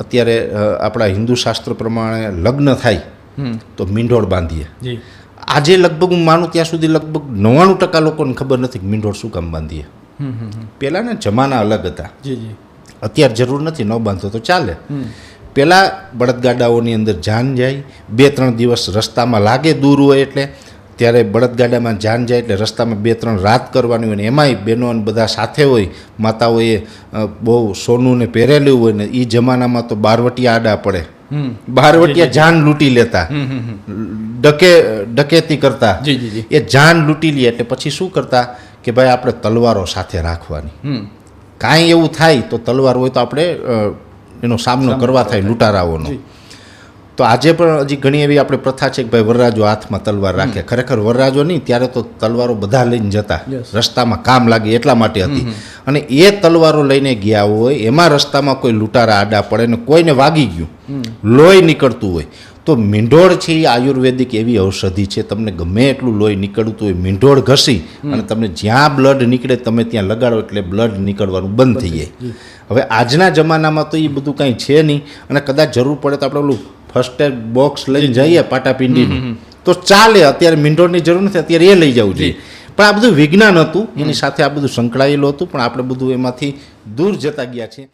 અત્યારે આપણા હિન્દુ શાસ્ત્ર પ્રમાણે લગ્ન થાય તો મીંઢોળ બાંધીએ. આજે લગભગ હું માનું ત્યાં સુધી લગભગ 99% લોકોને ખબર નથી કે મીંઢોળ શું કામ બાંધીએ. પહેલાંના જમાના અલગ હતા. અત્યારે જરૂર નથી, ન બાંધો તો ચાલે. પહેલાં બળદગાડાઓની અંદર જાન જાય, 2-3 દિવસ રસ્તામાં લાગે, દૂર હોય એટલે ત્યારે બળદગાડામાં જાન જાય એટલે રસ્તામાં 2-3 રાત કરવાની હોય ને એમાંય બહેનો બધા સાથે હોય. માતાઓએ બહુ સોનું ને પહેરેલું હોય ને એ જમાનામાં તો બારવટિયા આડા પડે, બારવટિયા જાન લૂંટી લેતા, ડકેતી કરતા. એ જાન લૂંટી લે એટલે પછી શું કરતા કે ભાઈ આપણે તલવારો સાથે રાખવાની, કાંઈ એવું થાય તો તલવાર હોય તો આપણે એનો સામનો કરવા થાય લૂંટારાઓનો. તો આજે પણ હજી ઘણી એવી આપણે પ્રથા છે કે ભાઈ વરરાજો હાથમાં તલવાર રાખે. ખરેખર વરરાજો નહીં, ત્યારે તો તલવારો બધા લઈને જતા, રસ્તામાં કામ લાગે એટલા માટે હતી. અને એ તલવારો લઈને ગયા હોય, એમાં રસ્તામાં કોઈ લૂંટારા આડા પડે ને કોઈને વાગી ગયું, લોહી નીકળતું હોય તો મીંઢોળ છે એ આયુર્વેદિક એવી ઔષધિ છે. તમને ગમે એટલું લોહી નીકળતું હોય, મીંઢોળ ઘસી અને તમને જ્યાં બ્લડ નીકળે તમે ત્યાં લગાડો એટલે બ્લડ નીકળવાનું બંધ થઈ જાય. હવે આજના જમાનામાં તો એ બધું કાંઈ છે નહીં, અને કદાચ જરૂર પડે તો આપણે ઓલું ફર્સ્ટ એડ બોક્સ લઈને જઈએ પાટાપિંડીનું તો ચાલે. અત્યારે મીંઢોળની જરૂર નથી, અત્યારે એ લઈ જવું જોઈએ. પણ આ બધું વિજ્ઞાન હતું, એની સાથે આ બધું સંકળાયેલું હતું, પણ આપણે બધું એમાંથી દૂર જતા ગયા છીએ.